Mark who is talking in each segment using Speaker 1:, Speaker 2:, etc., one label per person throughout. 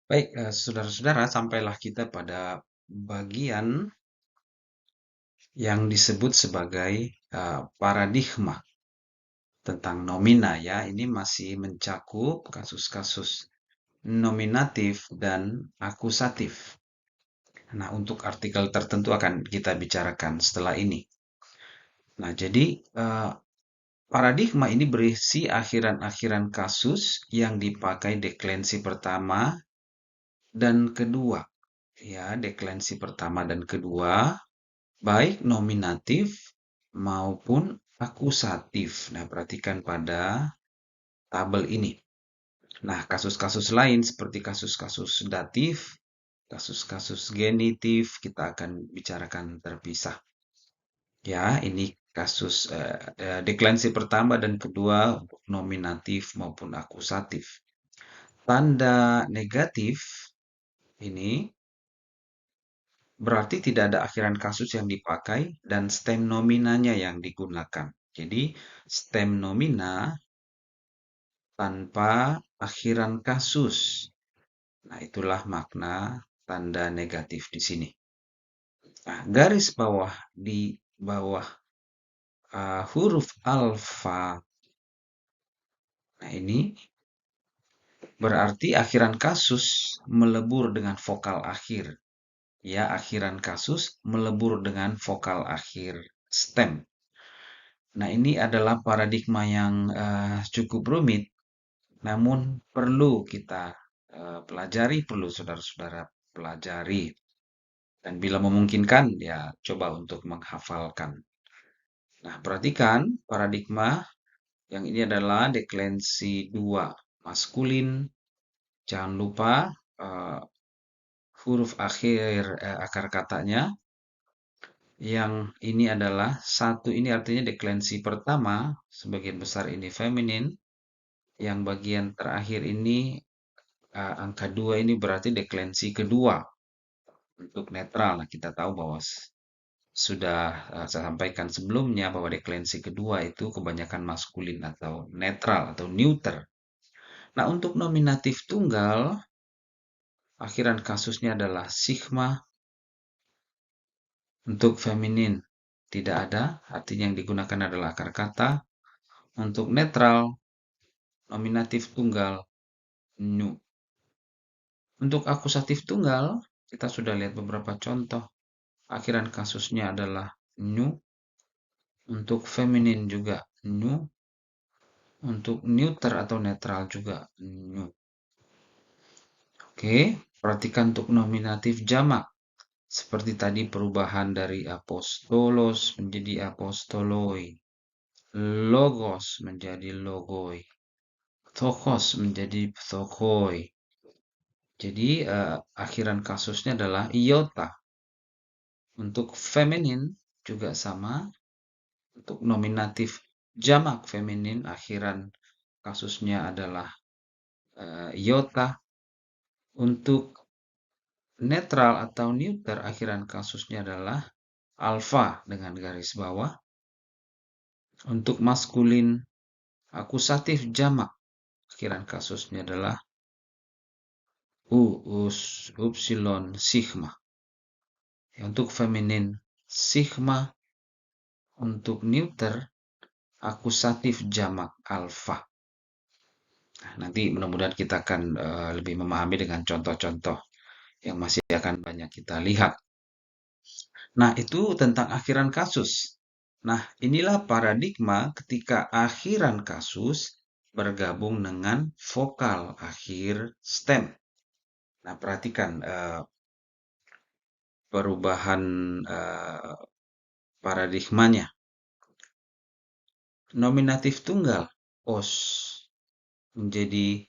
Speaker 1: Baik, saudara-saudara, sampailah kita pada bagian yang disebut sebagai paradigma tentang nomina ya. Ini masih mencakup kasus-kasus nominatif dan akusatif. Nah, untuk artikel tertentu akan kita bicarakan setelah ini. Nah, jadi paradigma ini berisi akhiran-akhiran kasus yang dipakai deklensi pertama dan kedua. Ya, deklensi pertama dan kedua, baik nominatif maupun akusatif. Nah, perhatikan pada tabel ini. Nah, kasus-kasus lain seperti kasus-kasus datif, kasus-kasus genitif, kita akan bicarakan terpisah. Ya, ini kasus deklensi pertama dan kedua untuk nominatif maupun akusatif. Tanda negatif ini berarti tidak ada akhiran kasus yang dipakai dan stem nominanya yang digunakan. Jadi, stem nomina tanpa akhiran kasus. Nah, itulah makna tanda negatif di sini. Nah, garis bawah di bawah huruf alfa. Nah, ini berarti akhiran kasus melebur dengan vokal akhir. Ya, akhiran kasus melebur dengan vokal akhir stem. Nah, ini adalah paradigma yang cukup rumit, namun perlu kita pelajari, perlu saudara-saudara pelajari. Dan bila memungkinkan, ya coba untuk menghafalkan. Nah, perhatikan paradigma yang ini adalah deklensi 2 maskulin. Jangan lupa eh, huruf akhir akar katanya. Yang ini adalah satu, ini artinya deklensi pertama, sebagian besar ini feminin. Yang bagian terakhir ini angka 2 ini berarti deklensi kedua untuk netral. Nah, kita tahu bahwa sudah saya sampaikan sebelumnya bahwa deklensi kedua itu kebanyakan maskulin atau netral atau neuter. Nah, untuk nominatif tunggal, akhiran kasusnya adalah sigma. Untuk feminin tidak ada, artinya yang digunakan adalah akar kata. Untuk netral, nominatif tunggal, nu. Untuk akusatif tunggal, kita sudah lihat beberapa contoh. Akhiran kasusnya adalah nu. Untuk feminin juga nu. Untuk neuter atau netral juga nu. Oke, perhatikan untuk nominatif jamak. Seperti tadi perubahan dari apostolos menjadi apostoloi. Logos menjadi logoi. Thokos menjadi thokoi. Jadi akhiran kasusnya adalah iota. Untuk feminin juga sama. Untuk nominatif jamak feminin akhiran kasusnya adalah iota. Untuk netral atau neuter akhiran kasusnya adalah alfa dengan garis bawah. Untuk maskulin akusatif jamak akhiran kasusnya adalah upsilon sigma. Untuk feminin sigma. Untuk neuter akusatif jamak alfa. Nah, nanti mudah-mudahan kita akan lebih memahami dengan contoh-contoh yang masih akan banyak kita lihat. Nah, itu tentang akhiran kasus. Nah, inilah paradigma ketika akhiran kasus bergabung dengan vokal akhir stem. Nah, perhatikan perubahan paradigmanya. Nominatif tunggal, os, menjadi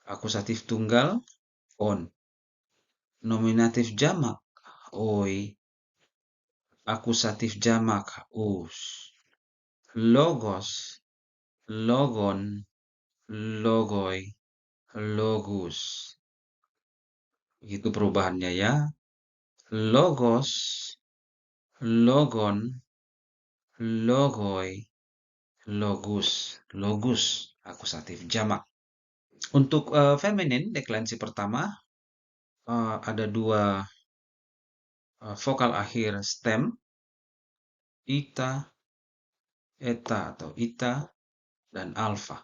Speaker 1: akusatif tunggal, on. Nominatif jamak, oi. Akusatif jamak, us. Logos, logon, logoi, logus. Itu perubahannya ya. Logos, logon, logoi, logus. Logus, akusatif jamak. Untuk feminin, deklensi pertama, ada dua vokal akhir stem, ita, eta atau ita, dan alfa.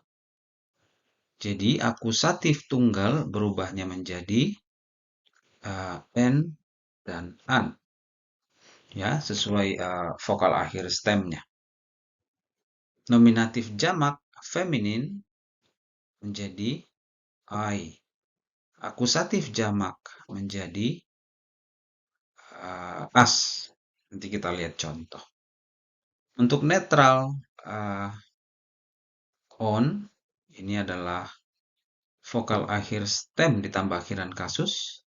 Speaker 1: Jadi akusatif tunggal berubahnya menjadi n dan an, ya, sesuai vokal akhir stemnya. Nominatif jamak feminin menjadi I. Akusatif jamak menjadi as. Nanti kita lihat contoh. Untuk netral on, ini adalah vokal akhir stem ditambah akhiran kasus.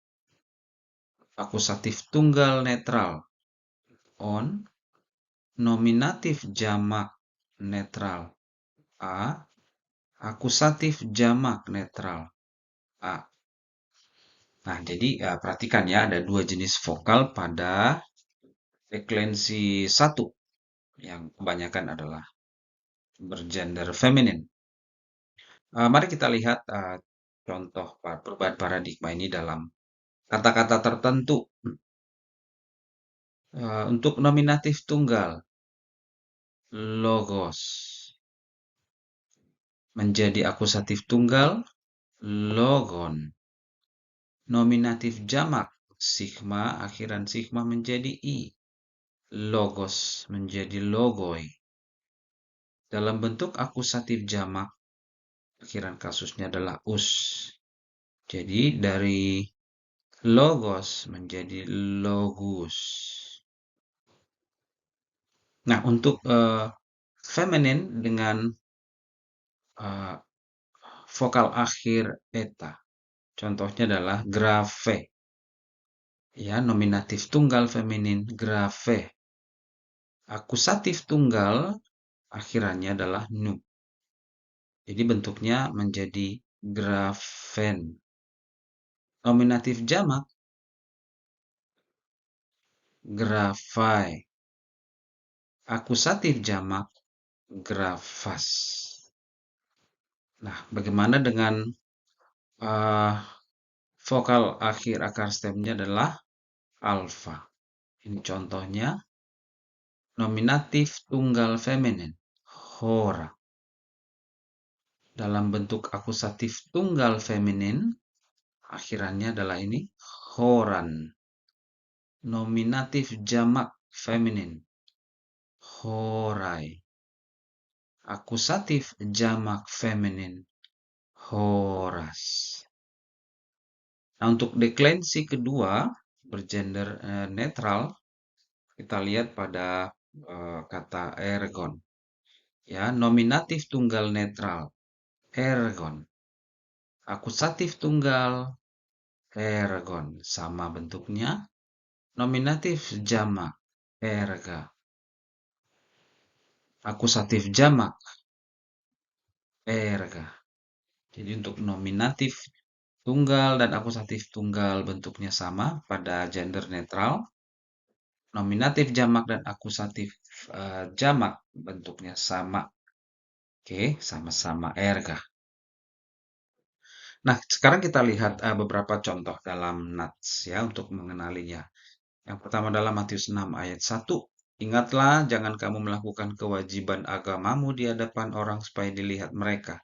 Speaker 1: Akusatif tunggal netral on. Nominatif jamak netral a. Akusatif jamak netral a. Nah, jadi perhatikan ya, ada dua jenis vokal pada deklensi 1 yang kebanyakan adalah bergender feminin. Mari kita lihat contoh perubahan paradigma ini dalam kata-kata tertentu. Untuk nominatif tunggal, logos menjadi akusatif tunggal, logon. Nominatif jamak, sigma, akhiran sigma menjadi i. Logos menjadi logoi. Dalam bentuk akusatif jamak, akhiran kasusnya adalah us. Jadi dari logos menjadi logus. Nah, untuk feminin dengan vokal akhir eta, contohnya adalah grave. Ya, nominatif tunggal feminin grave. Akusatif tunggal akhirannya adalah nu. Jadi bentuknya menjadi grafen. Nominatif jamak grafai. Akusatif jamak grafas. Nah, bagaimana dengan vokal akhir akar stemnya adalah alfa. Ini contohnya nominatif tunggal feminin hora. Dalam bentuk akusatif tunggal feminin, akhirannya adalah ini horan. Nominatif jamak feminin horai. Akusatif jamak feminin horas. Nah, untuk deklensi kedua bergender netral, kita lihat pada kata ergon. Ya, nominatif tunggal netral ergon. Akusatif tunggal ergon, sama bentuknya. Nominatif jamak erga. Akusatif jamak erga. Jadi untuk nominatif tunggal dan akusatif tunggal bentuknya sama pada gender netral. Nominatif jamak dan akusatif jamak bentuknya sama. Oke, sama-sama erga. Nah, sekarang kita lihat beberapa contoh dalam Nats ya untuk mengenalinya. Yang pertama adalah Matius 6 ayat 1. Ingatlah, jangan kamu melakukan kewajiban agamamu di hadapan orang supaya dilihat mereka.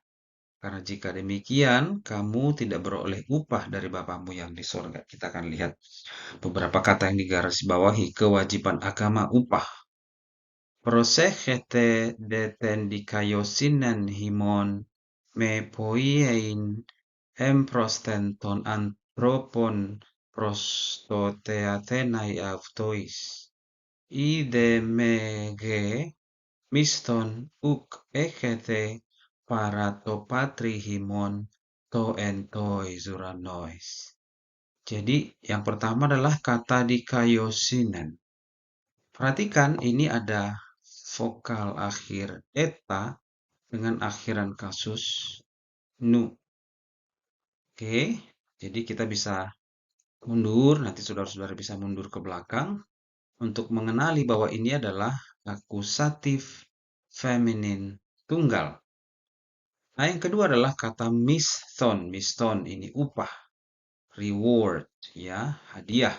Speaker 1: Karena jika demikian, kamu tidak beroleh upah dari Bapamu yang di sorga. Kita akan lihat beberapa kata yang digarisbawahi. Kewajiban agama upah. Prosechete detendikaiosinen himon me poiein emprostenton anthropon prostoteathenai autois. Ide mege miston uk ekete parato patrihimon to entoi zuranois. Jadi yang pertama adalah kata dikaiosinen. Perhatikan ini ada vokal akhir eta dengan akhiran kasus nu. Oke, jadi kita bisa mundur, nanti saudara-saudara bisa mundur ke belakang untuk mengenali bahwa ini adalah akusatif feminin tunggal. Nah, yang kedua adalah kata miston. Miston ini upah. reward, ya, hadiah.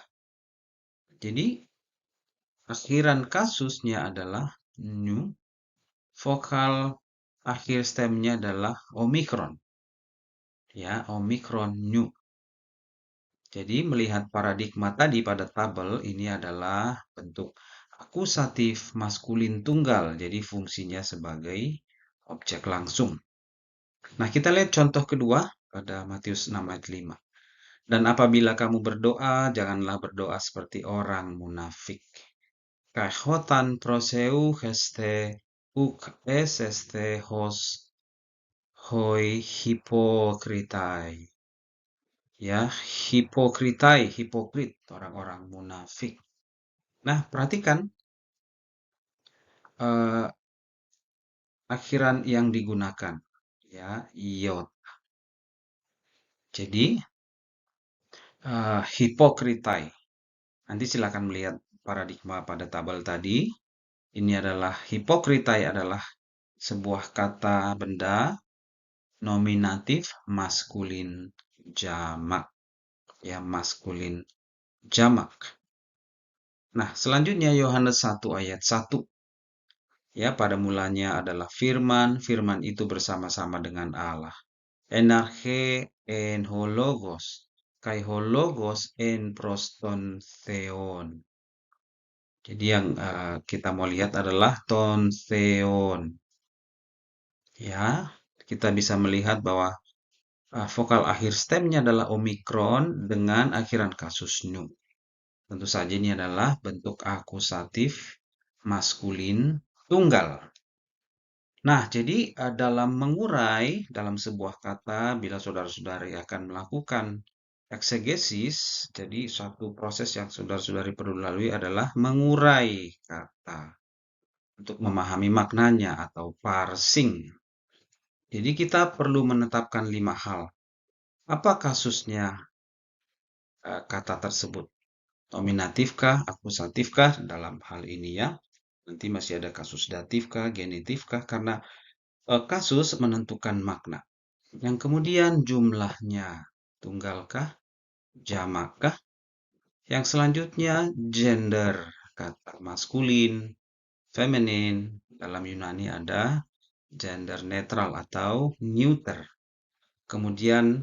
Speaker 1: Jadi, akhiran kasusnya adalah new, vokal akhir stemnya adalah omikron. Ya, omikron new. Jadi, melihat paradigma tadi pada tabel, ini adalah bentuk akusatif maskulin tunggal. Jadi, fungsinya sebagai objek langsung. Nah, kita lihat contoh kedua pada Matius 6 ayat 5. Dan apabila kamu berdoa, janganlah berdoa seperti orang munafik. Kahotan proseu heste uk eseste hos hoi hipokritai. Ya, hipokritai, hipokrit, orang-orang munafik. Nah, perhatikan eh, akhiran yang digunakan. Ya, iot. Jadi, hipokritai. Nanti silakan melihat paradigma pada tabel tadi. Ini adalah hipokritai adalah sebuah kata benda nominatif maskulin jamak. Ya, maskulin jamak. Nah, selanjutnya Yohanes 1 ayat 1. Ya, pada mulanya adalah firman, firman itu bersama-sama dengan Allah. Enarche en hologos, kai hologos en proston theon. Jadi yang kita mau lihat adalah ton theon. Ya, kita bisa melihat bahwa vokal akhir stemnya adalah omikron dengan akhiran kasus nu. Tentu saja ini adalah bentuk akusatif maskulin tunggal. Nah, jadi dalam mengurai dalam sebuah kata, bila saudara-saudari akan melakukan eksegesis, jadi suatu proses yang saudara-saudari perlu lalui adalah mengurai kata untuk memahami maknanya atau parsing. Jadi kita perlu menetapkan 5 hal. Apa kasusnya kata tersebut? Nominatifkah, akusatifkah dalam hal ini ya? Nanti masih ada kasus datifkah, genitifkah, karena kasus menentukan makna. Yang kemudian jumlahnya tunggalkah, jamakkah? Yang selanjutnya gender, kata maskulin, feminin. Dalam Yunani ada gender netral atau neuter. Kemudian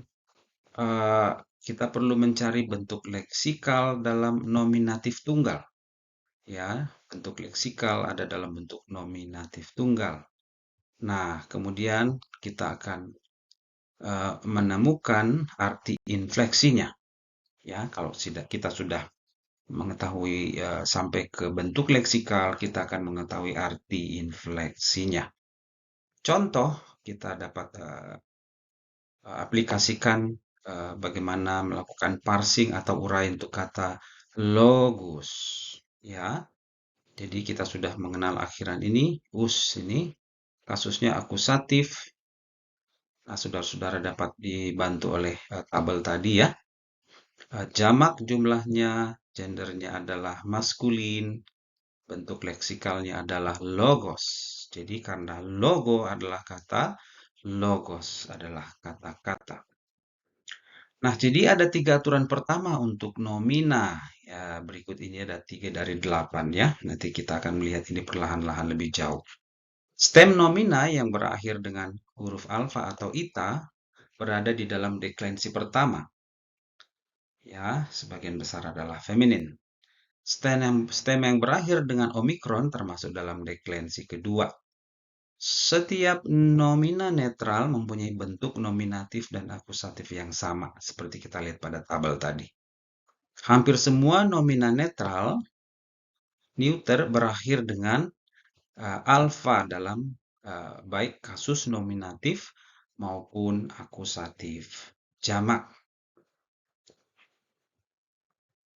Speaker 1: kita perlu mencari bentuk leksikal dalam nominatif tunggal. Ya, bentuk leksikal ada dalam bentuk nominatif tunggal. Nah, kemudian kita akan menemukan arti infleksinya. Ya, kalau kita sudah mengetahui sampai ke bentuk leksikal, kita akan mengetahui arti infleksinya. Contoh, kita dapat aplikasikan bagaimana melakukan parsing atau uraian untuk kata logus. Ya, jadi kita sudah mengenal akhiran ini, us ini, kasusnya akusatif. Nah, saudara-saudara dapat dibantu oleh tabel tadi ya. Jamak jumlahnya, gendernya adalah maskulin, bentuk leksikalnya adalah logos. Jadi karena logo adalah kata, logos adalah kata-kata. Nah, jadi ada 3 aturan pertama untuk nomina. Ya, berikut ini ada 3 dari 8 ya. Nanti kita akan melihat ini perlahan-lahan lebih jauh. Stem nomina yang berakhir dengan huruf alfa atau ita berada di dalam deklensi pertama. Ya, sebagian besar adalah feminin. Stem yang berakhir dengan omikron termasuk dalam deklensi kedua. Setiap nomina netral mempunyai bentuk nominatif dan akusatif yang sama, seperti kita lihat pada tabel tadi. Hampir semua nomina netral neuter berakhir dengan alfa dalam baik kasus nominatif maupun akusatif jamak.